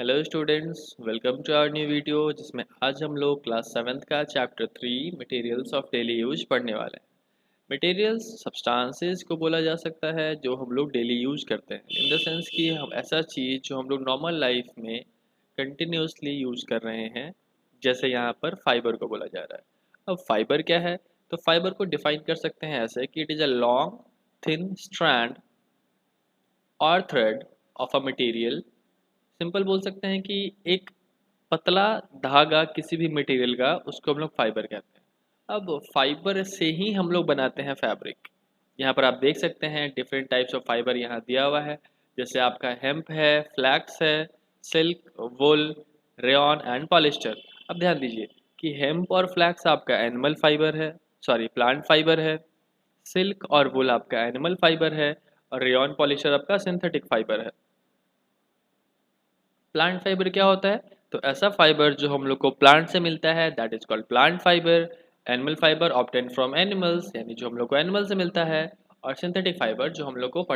Hello students, welcome to our new video जिसमें आज हम लोग क्लास 7th का chapter 3 materials of daily use पढ़ने वाले हैं। मटेरियल्स सब्सटेंसेस को बोला जा सकता है जो हम लोग डेली यूज करते हैं, इन द सेंस कि हम ऐसा चीज़ जो हम लोग नॉर्मल लाइफ में कंटिन्यूसली यूज कर रहे हैं। जैसे यहाँ पर फाइबर को बोला जा रहा है। अब फाइबर क्या है? तो फाइबर को डिफाइन कर सकते हैं ऐसे कि it is a long thin strand और thread of a material. Simple बोल सकते हैं कि एक पतला धागा किसी भी मटेरियल का, उसको हम लोग फाइबर कहते हैं। अब फाइबर से ही हम लोग बनाते हैं फैब्रिक। यहाँ पर आप देख सकते हैं डिफरेंट टाइप्स ऑफ फाइबर यहाँ दिया हुआ है। जैसे आपका हेम्प है, फ्लैक्स है, silk, wool, rayon and polyester. अब ध्यान दीजिए कि हेम्प और फ्लैक्स आपका एनिमल फाइबर है, सॉरी प्लांट फाइबर है। सिल्क और वुल आपका एनिमल फाइबर है और रेयॉन पॉलिस्टर आपका सिंथेटिक फाइबर है। प्लांट फाइबर क्या होता है? तो ऐसा फाइबर जो हम लोग को प्लांट से मिलता है, that is called plant fibre. Animal fibre obtain from animals, यानी जो हम लोग को एनिमल से मिलता है। और सिंथेटिक फाइबर जो हम लोग को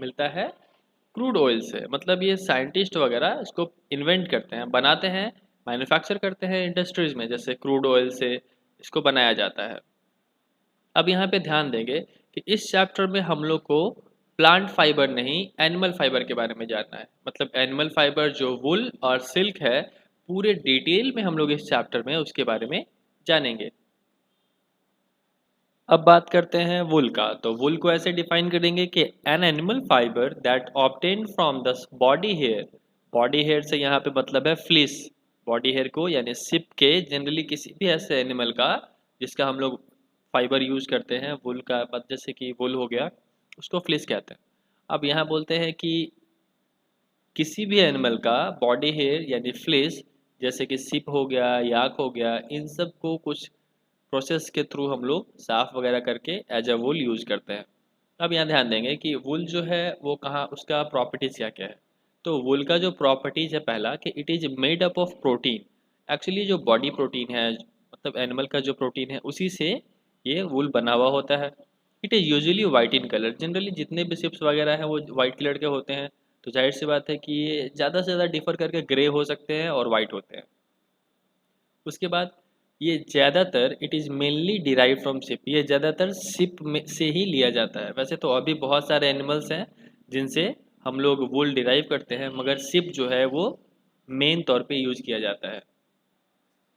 मिलता है क्रूड ऑयल से। मतलब ये साइंटिस्ट वगैरह इसको इन्वेंट करते हैं, बनाते हैं, मैन्युफैक्चर करते हैं इंडस्ट्रीज में, जैसे क्रूड ऑयल से इसको बनाया जाता है। अब यहाँ पे ध्यान देंगे कि इस चैप्टर में हम लोग को प्लांट फाइबर नहीं, एनिमल फाइबर के बारे में जानना है। मतलब एनिमल फाइबर जो वुल और सिल्क है, पूरे डिटेल में हम लोग इस चैप्टर में उसके बारे में जानेंगे। अब बात करते हैं वुल का। तो वुल को ऐसे डिफाइन करेंगे कि an animal fibre that obtain from the body hair. Body hair से यहाँ पे मतलब है फ्लिस। बॉडी हेयर को यानी सिप के, जनरली किसी भी ऐसे एनिमल का जिसका हम लोग फाइबर यूज करते हैं वुल का, जैसे कि वुल हो गया, उसको फ्लिस कहते हैं। अब यहाँ बोलते हैं कि किसी भी एनिमल का बॉडी हेयर यानी फ्लिस, जैसे कि सिप हो गया, याक हो गया, इन सब को कुछ प्रोसेस के थ्रू हम लोग साफ वगैरह करके एज अ वुल यूज करते हैं। अब यहाँ ध्यान देंगे कि वुल जो है वो कहाँ, उसका प्रॉपर्टीज क्या क्या है। तो वुल का जो प्रॉपर्टीज है, पहला कि it is made up of protein. Actually जो बॉडी प्रोटीन है, मतलब एनिमल का जो प्रोटीन है, उसी से ये वुल बना हुआ होता है। It is usually white in colour. Generally जितने भी शिप्स वगैरह हैं वो वाइट कलर के होते हैं। तो जाहिर सी बात है कि ये ज़्यादा से ज़्यादा डिफर करके ग्रे हो सकते हैं और वाइट होते हैं। उसके बाद ये ज़्यादातर it is mainly derive from ship. ये ज़्यादातर शिप में से ही लिया जाता है। वैसे तो अभी बहुत सारे एनिमल्स हैं जिनसे हम लोग वुल डिराइव करते हैं, मगर शिप जो है वो मेन तौर पे यूज़ किया जाता है।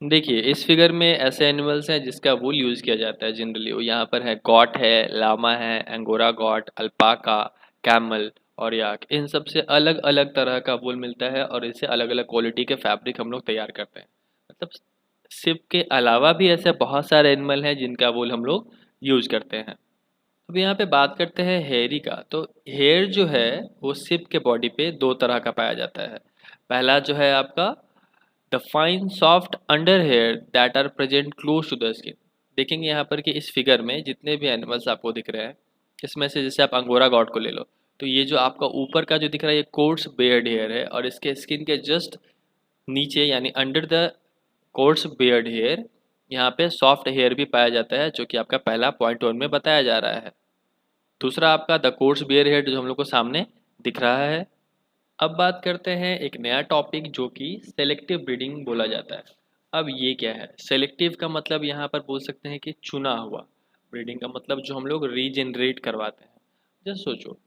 देखिए इस फिगर में ऐसे एनिमल्स हैं जिसका वूल यूज़ किया जाता है जनरली। वो यहाँ पर है गॉट है, लामा है, एंगोरा गॉट, अल्पाका, कैमल और याक। इन सब से अलग अलग तरह का वूल मिलता है और इससे अलग अलग क्वालिटी के फैब्रिक हम लोग तैयार करते हैं। मतलब सिप के अलावा भी ऐसे बहुत सारे एनिमल हैं जिनका वूल हम लोग यूज़ करते हैं। अब यहाँ पे बात करते हैं हेयरी का। तो हेयर जो है वो सिप के बॉडी पे दो तरह का पाया जाता है। पहला जो है आपका the fine soft under hair that are present close to the skin. देखेंगे यहाँ पर कि इस फिगर में जितने भी एनिमल्स आपको दिख रहे हैं, इसमें से जैसे आप अंगोरा गॉड को ले लो, तो ये जो आपका ऊपर का जो दिख रहा है ये कोर्स बेयर्ड हेयर है, और इसके स्किन के जस्ट नीचे यानी under the coarse beard hair यहाँ पे सॉफ्ट हेयर भी पाया जाता है, जो कि आपका पहला पॉइंट वन में बताया जा रहा है। दूसरा आपका द कोर्स बेयर हेयर जो हम लोग को सामने दिख रहा है। अब बात करते हैं एक नया टॉपिक जो कि सेलेक्टिव ब्रीडिंग बोला जाता है। अब ये क्या है? सेलेक्टिव का मतलब यहाँ पर बोल सकते हैं कि चुना हुआ। ब्रीडिंग का मतलब जो हम लोग रीजनरेट करवाते हैं। जस्ट सोचो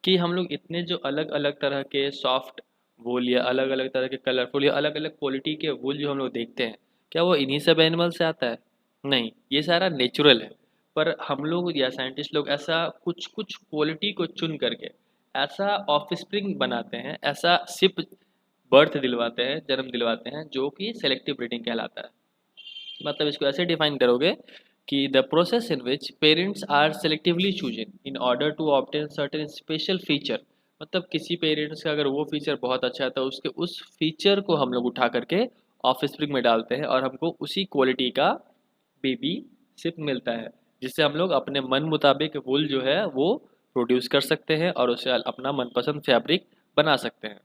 कि हम लोग इतने जो अलग अलग तरह के सॉफ्ट वूल या अलग अलग तरह के कलरफुल या अलग अलग क्वालिटी के वूल जो हम लोग देखते हैं, क्या वो इन्हीं सब एनिमल से आता है? नहीं, ये सारा नेचुरल है। पर हम लोग या साइंटिस्ट लोग ऐसा कुछ कुछ क्वालिटी को चुन करके ऐसा ऑफस्प्रिंग बनाते हैं, ऐसा सिप बर्थ दिलवाते हैं, जन्म दिलवाते हैं, जो कि सेलेक्टिव ब्रीडिंग कहलाता है। मतलब इसको ऐसे डिफाइन करोगे कि the process in which parents are selectively chosen in order to obtain certain special feature. मतलब किसी पेरेंट्स का अगर वो फीचर बहुत अच्छा है तो उसके उस फीचर को हम लोग उठा करके ऑफस्प्रिंग में डालते हैं और हमको उसी क्वालिटी का बेबी सिप मिलता है, जिससे हम लोग अपने मन मुताबिक वूल जो है वो प्रोड्यूस कर सकते हैं और उसे अपना मनपसंद फैब्रिक बना सकते हैं।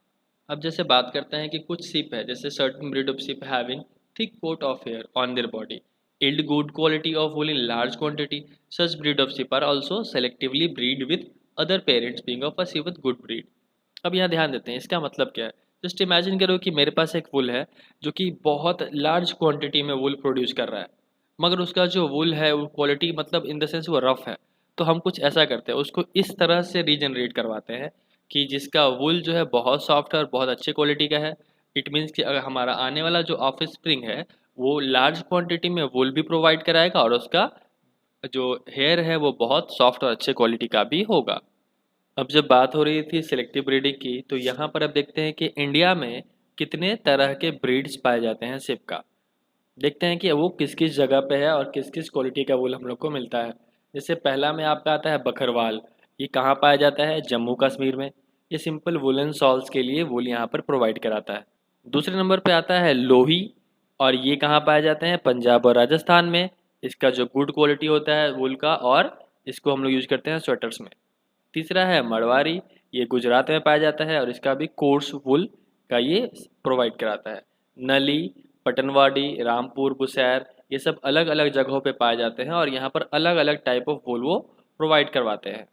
अब जैसे बात करते हैं कि कुछ सिप है, जैसे certain breed of sheep having thick coat of hair on their body yield good quality of wool in large quantity. Such breed of sheep are also selectively breed with other parents being of a sheep with good breed. अब यहाँ ध्यान देते हैं इसका मतलब क्या है। Just imagine करो कि मेरे पास एक वुल है जो कि बहुत लार्ज क्वांटिटी में वुल प्रोड्यूस कर रहा है, मगर उसका जो वुल है वो क्वालिटी मतलब इन द सेंस वो रफ है। तो हम कुछ ऐसा करते हैं, उसको इस तरह से रीजनरेट करवाते हैं कि जिसका वुल जो है बहुत सॉफ्ट है और बहुत अच्छे क्वालिटी का है। इट मीन्स कि अगर हमारा आने वाला जो ऑफिस स्प्रिंग है वो लार्ज क्वांटिटी में वुल भी प्रोवाइड कराएगा और उसका जो हेयर है वो बहुत सॉफ्ट और अच्छे क्वालिटी का भी होगा। अब जब बात हो रही थी सिलेक्टिव ब्रीडिंग की, तो यहाँ पर अब देखते हैं कि इंडिया में कितने तरह के ब्रीड्स पाए जाते हैं सिप का। देखते हैं कि वो किस किस जगह पे है और किस किस क्वालिटी का वूल हम लोग को मिलता है। जैसे पहला में आपका आता है बकरवाल। ये कहाँ पाया जाता है? जम्मू कश्मीर में। ये सिंपल वुलन सॉल्स के लिए वूल यहाँ पर प्रोवाइड कराता है। दूसरे नंबर पे आता है लोही। और ये कहाँ पाए जाते हैं? पंजाब और राजस्थान में। इसका जो गुड क्वालिटी होता है वूल का, और इसको हम लोग यूज करते हैं स्वेटर्स में। तीसरा है मड़वारी। ये गुजरात में पाया जाता है और इसका भी कोर्स वुल का ये प्रोवाइड कराता है। नली, पटनवाड़ी, रामपुर, बुसैर, ये सब अलग अलग जगहों पे पाए जाते हैं और यहाँ पर अलग अलग टाइप ऑफ वुल वो प्रोवाइड करवाते हैं।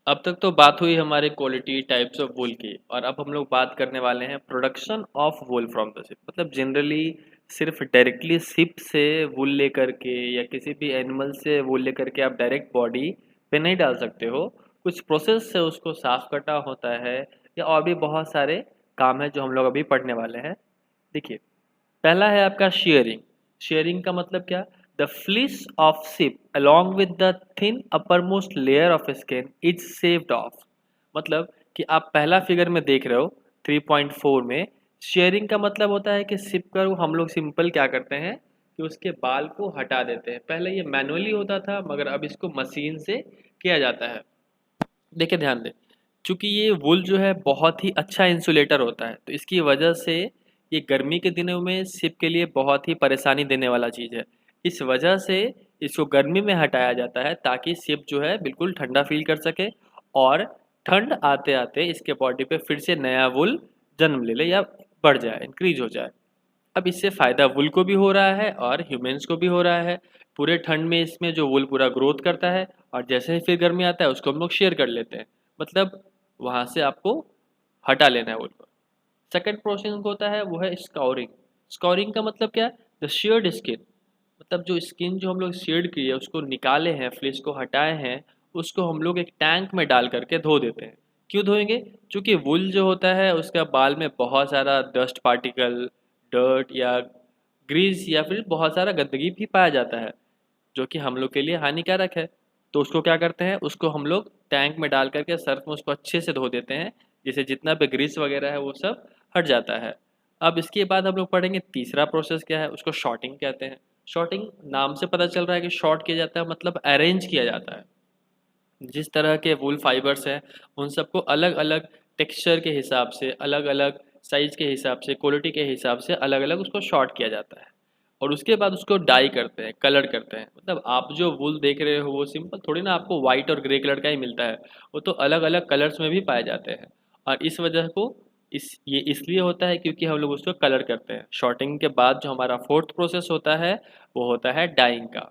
अब तक तो बात हुई हमारे क्वालिटी टाइप्स ऑफ वुल की, और अब हम लोग बात करने वाले हैं production of wool from the sheep. मतलब जनरली सिर्फ डायरेक्टली शिप से वुल लेकर के या किसी भी एनिमल से वुल लेकर के आप डायरेक्ट बॉडी पे नहीं डाल सकते हो। कुछ प्रोसेस से उसको साफ करना होता है, या और भी बहुत सारे काम है जो हम लोग अभी पढ़ने वाले हैं। देखिए, पहला है आपका शेयरिंग। शेयरिंग का मतलब क्या? The fleece of ship along with the thin uppermost layer of skin is shaved off। मतलब कि आप पहला फिगर में देख रहे हो 3.4 में, शेयरिंग का मतलब होता है कि शिप का हम लोग सिंपल क्या करते हैं कि उसके बाल को हटा देते हैं। पहले ये मैनुअली होता था, मगर अब इसको मशीन से किया जाता है। देखिए, ध्यान दें, चूंकि ये वुल जो है बहुत ही अच्छा इंसुलेटर होता है, तो इसकी वजह से ये गर्मी के दिनों में शिप के लिए बहुत ही परेशानी देने वाला चीज़ है। इस वजह से इसको गर्मी में हटाया जाता है ताकि शिप जो है बिल्कुल ठंडा फील कर सके, और ठंड आते आते इसके बॉडी पे फिर से नया वुल जन्म ले ले या बढ़ जाए, इंक्रीज हो जाए। अब इससे फ़ायदा वुल को भी हो रहा है और ह्यूमन्स को भी हो रहा है। पूरे ठंड में इसमें जो वुल पूरा ग्रोथ करता है, और जैसे ही फिर गर्मी आता है उसको हम लोग शेयर कर लेते हैं। मतलब वहाँ से आपको हटा लेना है वुल को। सेकंड प्रोसेस होता है वो है स्कॉरिंग। स्कॉरिंग का मतलब क्या है? The shared skin. मतलब जो स्किन जो हम लोग शेड की है उसको निकाले हैं, फ्लेश को हटाए हैं, उसको हम लोग एक टैंक में डाल करके धो देते हैं। क्यों धोएंगे? क्योंकि वुल जो होता है उसका बाल में बहुत सारा डस्ट पार्टिकल, डर्ट या ग्रीस या फिर बहुत सारा गंदगी भी पाया जाता है, जो कि हम लोग के लिए हानिकारक है। तो उसको क्या करते हैं, उसको हम लोग टैंक में डाल करके सर्फ में उसको अच्छे से धो देते हैं, जिससे जितना भी ग्रीस वगैरह है वो सब हट जाता है। अब इसके बाद हम लोग पढ़ेंगे तीसरा प्रोसेस क्या है, उसको शॉर्टिंग कहते हैं। शॉर्टिंग नाम से पता चल रहा है कि शॉर्ट किया जाता है, मतलब अरेंज किया जाता है। जिस तरह के वूल फाइबर्स हैं उन सबको अलग अलग टेक्सचर के हिसाब से, अलग अलग साइज़ के हिसाब से, क्वालिटी के हिसाब से अलग अलग उसको शॉर्ट किया जाता है। और उसके बाद उसको डाई करते हैं, कलर करते हैं। मतलब आप जो वूल देख रहे हो वो सिंपल थोड़ी ना आपको वाइट और ग्रे कलर का ही मिलता है, वो तो अलग अलग कलर्स में भी पाए जाते हैं। और इस वजह को ये इसलिए होता है क्योंकि हम लोग उसको कलर करते हैं। शॉर्टिंग के बाद जो हमारा फोर्थ प्रोसेस होता है वो होता है डाइंग का।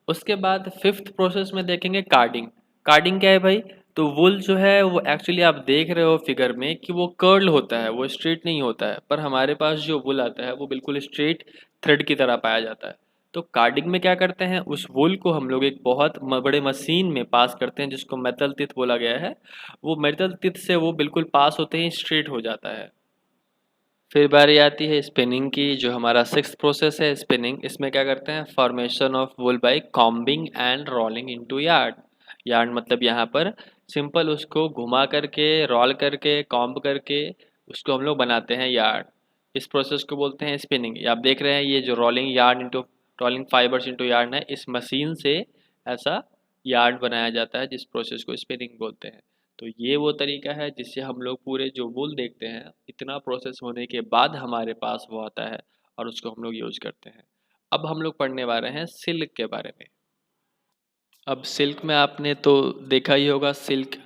उसके बाद फिफ्थ प्रोसेस में देखेंगे कार्डिंग। कार्डिंग क्या है भाई? तो वुल जो है वो एक्चुअली आप देख रहे हो फिगर में कि वो कर्ल होता है, वो स्ट्रेट नहीं होता है, पर हमारे पास जो वुल आता है वो बिल्कुल स्ट्रेट थ्रेड की तरह पाया जाता है। तो कार्डिंग में क्या करते हैं, उस वुल को हम लोग एक बहुत बड़े मशीन में पास करते हैं जिसको मेटल टिथ बोला गया है। वो मेटल टिथ से वो बिल्कुल पास होते ही स्ट्रेट हो जाता है। फिर बारी आती है स्पिनिंग की, जो हमारा सिक्स्थ प्रोसेस है स्पिनिंग। इसमें क्या करते हैं, formation of wool by combing and rolling into yarn. Yarn मतलब यहाँ पर सिंपल उसको घुमा करके, रोल करके, कॉम्ब करके उसको हम लोग बनाते हैं यार्न। इस प्रोसेस को बोलते हैं स्पिनिंग। आप देख रहे हैं ये जो rolling yarn into, rolling fibres into yarn है, इस मशीन से ऐसा यार्न बनाया जाता है जिस प्रोसेस को स्पिनिंग बोलते हैं। तो ये वो तरीका है जिससे हम लोग पूरे जो वूल देखते हैं, इतना प्रोसेस होने के बाद हमारे पास वो आता है और उसको हम लोग यूज करते हैं। अब हम लोग पढ़ने वाले हैं सिल्क के बारे में। अब सिल्क में आपने तो देखा ही होगा, सिल्क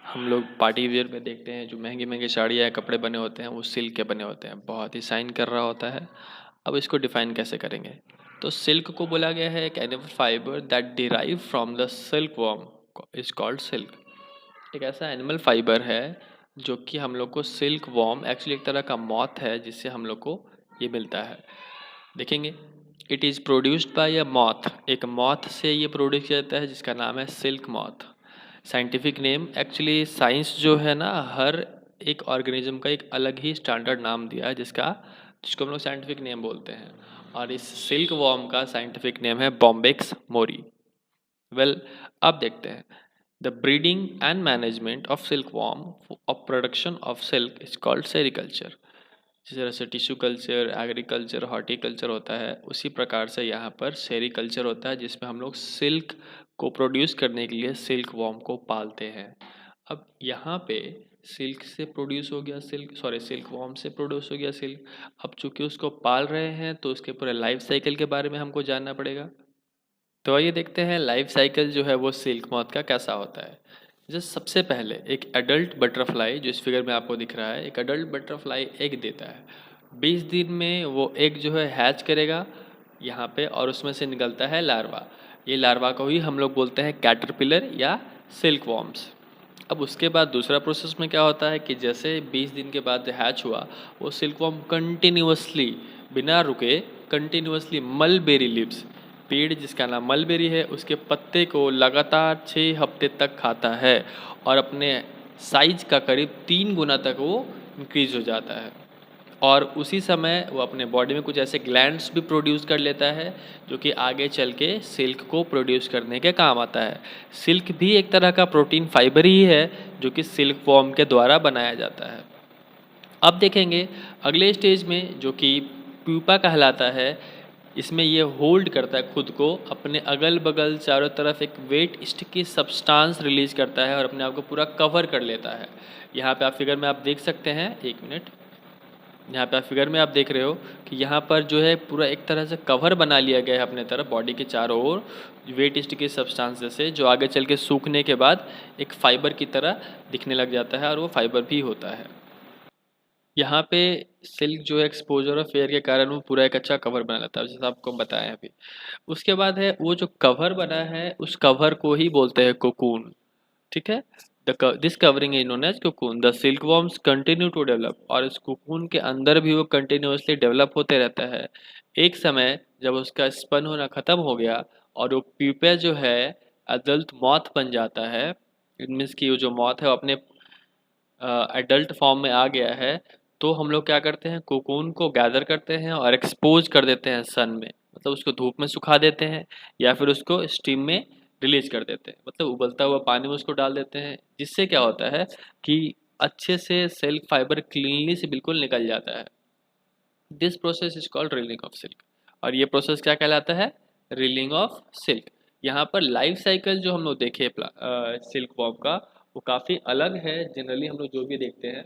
हम लोग पार्टी वेयर में देखते हैं, जो महंगी महंगी साड़ियाँ या कपड़े बने होते हैं वो सिल्क के बने होते हैं, बहुत ही शाइन कर रहा होता है। अब इसको डिफाइन कैसे करेंगे? तो सिल्क को बोला गया है एक animal fibre that derive from the silk worm, is called silk. एक ऐसा एनिमल फाइबर है जो कि हम लोग को सिल्क वॉर्म एक्चुअली एक तरह का मॉथ है जिससे हम लोग को ये मिलता है। देखेंगे, it is produced by a moth, एक मॉथ से ये प्रोड्यूस किया जाता है जिसका नाम है silk moth. Scientific name, actually science जो है ना हर एक ऑर्गेनिज्म का एक अलग ही स्टैंडर्ड नाम दिया है जिसको हम लोग साइंटिफिक नेम बोलते हैं, और इस सिल्क वॉर्म का साइंटिफिक नेम है बॉम्बेक्स मोरी। वेल, अब देखते हैं। The breeding and management of silk worm of production of silk is called sericulture. जिस तरह से टिश्यू कल्चर, एग्रीकल्चर, हॉर्टिकल्चर होता है, उसी प्रकार से यहाँ पर सेरिकल्चर होता है जिसमें हम लोग सिल्क को प्रोड्यूस करने के लिए सिल्क वॉर्म को पालते हैं। अब यहाँ पे सिल्क से प्रोड्यूस हो गया सिल्क वॉर्म से प्रोड्यूस हो गया सिल्क। अब चूंकि उसको पाल रहे हैं तो उसके पूरे लाइफ साइकिल के बारे में हमको जानना पड़ेगा। तो आइए देखते हैं लाइफ साइकिल जो है वो सिल्क मॉथ का कैसा होता है। जैसे सबसे पहले एक एडल्ट बटरफ्लाई, जो इस फिगर में आपको दिख रहा है, एक एडल्ट बटरफ्लाई एग देता है। 20 दिन में वो एग जो है हैच करेगा यहाँ पे, और उसमें से निकलता है लार्वा। ये लार्वा को ही हम लोग बोलते हैं कैटरपिलर या सिल्क वॉर्म्स। अब उसके बाद दूसरा प्रोसेस में क्या होता है कि जैसे 20 दिन के बाद हैच हुआ, वो सिल्क वॉर्म कंटिन्यूअसली, बिना रुके, कंटिन्यूअसली मलबेरी लीव्स, पेड़ जिसका नाम मलबेरी है, उसके पत्ते को लगातार 6 हफ्ते तक खाता है, और अपने साइज का करीब 3 गुना तक वो इंक्रीज हो जाता है। और उसी समय वो अपने बॉडी में कुछ ऐसे ग्लैंड्स भी प्रोड्यूस कर लेता है जो कि आगे चल के सिल्क को प्रोड्यूस करने के काम आता है। सिल्क भी एक तरह का प्रोटीन फाइबर ही है जो कि सिल्क वॉर्म के द्वारा बनाया जाता है। अब देखेंगे अगले स्टेज में जो कि प्यूपा कहलाता है। इसमें ये होल्ड करता है खुद को, अपने अगल बगल चारों तरफ एक वेट स्टिकी सब्सटेंस रिलीज करता है और अपने आप को पूरा कवर कर लेता है। यहाँ पे आप फिगर में आप देख सकते हैं, एक मिनट, यहाँ पे आप फिगर में आप देख रहे हो कि यहाँ पर जो है पूरा एक तरह से कवर बना लिया गया है अपने तरफ बॉडी के चारों ओर वेट स्टिकी सब्सटेंस से, जो आगे चल के सूखने के बाद एक फाइबर की तरह दिखने लग जाता है, और वो फाइबर भी होता है। यहाँ पे सिल्क जो है एक्सपोजर ऑफ एयर के कारण वो पूरा एक अच्छा कवर बना लेता है, जैसे आपको बताया अभी। उसके बाद है वो जो कवर बना है उस कवर को ही बोलते हैं कोकून। ठीक है, this covering is known as cocoon. The silk worms continue to develop, और इस कोकून के अंदर भी वो कंटिन्यूअसली डेवलप होते रहता है। एक समय जब उसका स्पन होना खत्म हो गया और वो प्यूपा जो है अडल्ट मॉथ बन जाता है, इट मीन्स कि वो जो मॉथ है वो अपने एडल्ट फॉर्म में आ गया है, तो हम लोग क्या करते हैं, कोकून को गैदर करते हैं और एक्सपोज कर देते हैं सन में, मतलब उसको धूप में सुखा देते हैं या फिर उसको स्टीम में रिलीज कर देते हैं, मतलब उबलता हुआ पानी में उसको डाल देते हैं, जिससे क्या होता है कि अच्छे से सिल्क फाइबर क्लीनली से बिल्कुल निकल जाता है। This process is called reeling of silk, और ये प्रोसेस क्या कहलाता है, रीलिंग ऑफ सिल्क। यहाँ पर लाइफ साइकिल जो हम लोग देखे सिल्क वॉर्म का, वो काफ़ी अलग है जनरली हम लोग जो भी देखते हैं।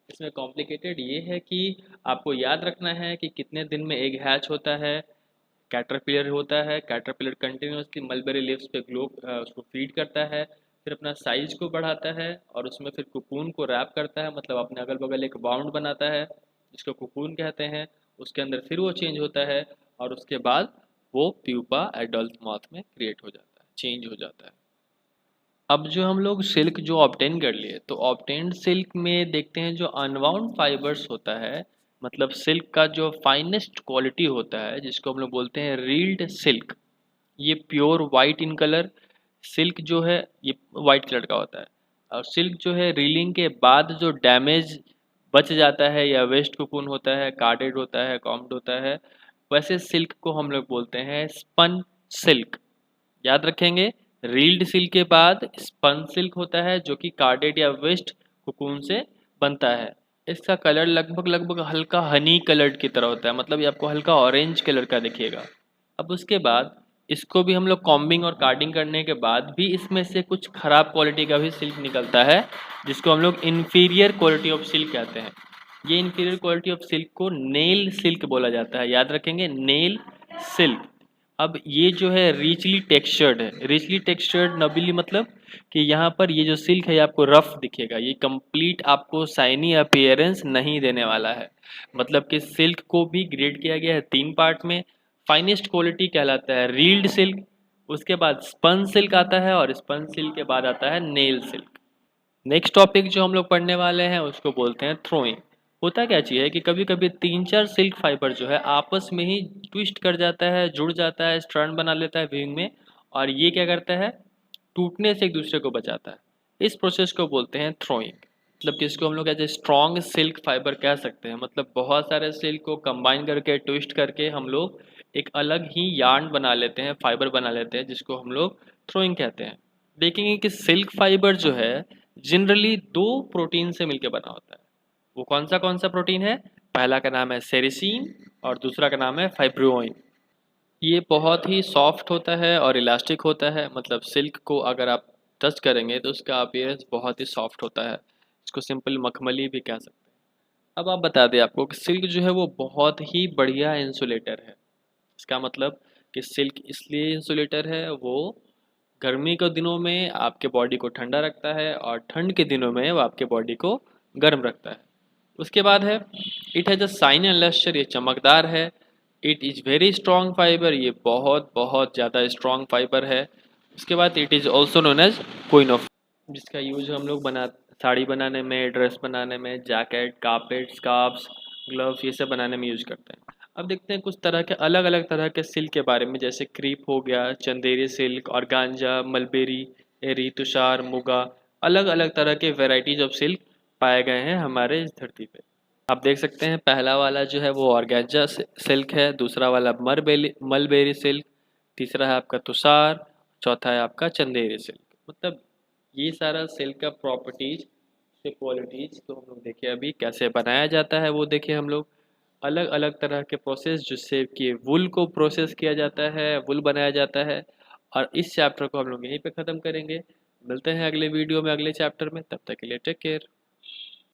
इसमें कॉम्प्लिकेटेड ये है कि आपको याद रखना है कि कितने दिन में एग हैच होता है। कैटरपिलर होता है, कैटरपिलर कंटिन्यूसली मलबेरी लीव्स पे ग्लो उसको फीड करता है, फिर अपना साइज को बढ़ाता है और उसमें फिर कुकून को रैप करता है, मतलब अपने अगल बगल एक बाउंड बनाता है जिसको कुकून कहते हैं। उसके अंदर फिर वो चेंज होता है और उसके बाद वो प्यूपा एडल्ट मॉथ में क्रिएट हो जाता है, चेंज हो जाता है। अब जो हम लोग सिल्क जो ऑब्टेन कर लिए, तो ऑब्टेन्ड सिल्क में देखते हैं जो अनवाउंड फाइबर्स होता है, मतलब सिल्क का जो फाइनेस्ट क्वालिटी होता है जिसको हम लोग बोलते हैं रील्ड सिल्क, ये pure white in colour. Silk जो है ये वाइट कलर का होता है, और सिल्क जो है रीलिंग के बाद जो डैमेज बच जाता है या वेस्ट कोकून होता है, कार्डेड होता है, कॉम्ड होता है, वैसे सिल्क को हम लोग बोलते हैं स्पन सिल्क। याद रखेंगे, रील्ड सिल्क के बाद स्पन सिल्क होता है जो कि कार्डेड या वेस्ट कोकून से बनता है। इसका कलर लगभग लगभग हल्का हनी कलर्ड की तरह होता है, मतलब ये आपको हल्का ऑरेंज कलर का दिखेगा। अब उसके बाद इसको भी हम लोग कॉम्बिंग और कार्डिंग करने के बाद भी इसमें से कुछ खराब क्वालिटी का भी सिल्क निकलता है जिसको हम लोग इन्फीरियर क्वालिटी ऑफ सिल्क कहते हैं। ये इन्फीरियर क्वालिटी ऑफ सिल्क को नेल सिल्क बोला जाता है, याद रखेंगे, नेल सिल्क। अब ये जो है रिचली टेक्सचर्ड है, रिचली टेक्सचर्ड नबीली मतलब कि यहाँ पर ये जो सिल्क है ये आपको रफ दिखेगा, ये कंप्लीट आपको शाइनी अपीयरेंस नहीं देने वाला है। मतलब कि सिल्क को भी ग्रेड किया गया है 3 पार्ट में। फाइनेस्ट क्वालिटी कहलाता है रील्ड सिल्क, उसके बाद स्पन सिल्क आता है और स्पन सिल्क के बाद आता है नेल सिल्क। नेक्स्ट टॉपिक जो हम लोग पढ़ने वाले हैं उसको बोलते हैं थ्रोइंग। होता क्या चीज़ है कि कभी कभी 3-4 सिल्क फाइबर जो है आपस में ही ट्विस्ट कर जाता है, जुड़ जाता है, स्ट्रैंड बना लेता है वीविंग में, और ये क्या करता है, टूटने से एक दूसरे को बचाता है। इस प्रोसेस को बोलते हैं थ्रोइंग। मतलब कि इसको हम लोग as a strong silk fibre कह सकते हैं। मतलब बहुत सारे सिल्क को कंबाइन करके, ट्विस्ट करके हम लोग एक अलग ही यार्न बना लेते हैं, फाइबर बना लेते हैं, जिसको हम लोग थ्रोइंग कहते हैं। देखेंगे कि सिल्क फाइबर जो है जनरली 2 प्रोटीन से मिलकर बना होता है। वो कौन सा प्रोटीन है? पहला का नाम है सेरिसीन और दूसरा का नाम है फाइब्रोइन। ये बहुत ही सॉफ्ट होता है और इलास्टिक होता है। मतलब सिल्क को अगर आप टच करेंगे तो उसका अपीयरेंस बहुत ही सॉफ्ट होता है। इसको सिंपल मखमली भी कह सकते हैं। अब आप बता दें आपको कि सिल्क जो है वो बहुत ही बढ़िया इंसुलेटर है। इसका मतलब कि सिल्क इसलिए इंसुलेटर है, वो गर्मी के दिनों में आपके बॉडी को ठंडा रखता है और ठंड के दिनों में वो आपके बॉडी को गर्म रखता है। उसके बाद है it has a shine and lustre, ये चमकदार है। It is very strong fibre, ये बहुत बहुत ज़्यादा स्ट्रॉन्ग फाइबर है। उसके बाद it is also known as queen of, जिसका यूज हम लोग साड़ी बनाने में, ड्रेस बनाने में, जैकेट, कारपेट, स्कार्फ्स, ग्लव्स, ये सब बनाने में यूज करते हैं। अब देखते हैं कुछ तरह के अलग अलग तरह के सिल्क के बारे में, जैसे क्रीप हो गया, चंदेरी सिल्क, ऑर्गांजा, मलबेरी, एरी, तुषार, मुगा। अलग अलग तरह के वेराइटीज ऑफ सिल्क पाए गए हैं हमारे इस धरती पे। आप देख सकते हैं पहला वाला जो है वो ऑर्गेन्जा सिल्क है, दूसरा वाला मलबेरी सिल्क, तीसरा है आपका तुषार, चौथा है आपका चंदेरी सिल्क। मतलब ये सारा सिल्क का प्रॉपर्टीज से क्वालिटीज तो हम लोग देखे, अभी कैसे बनाया जाता है वो देखे हम लोग। अलग अलग तरह के प्रोसेस जिससे कि वुल को प्रोसेस किया जाता है, वुल बनाया जाता है। और इस चैप्टर को हम लोग यहीं पे ख़त्म करेंगे। मिलते हैं अगले वीडियो में, अगले चैप्टर में। तब तक के लिए टेक केयर।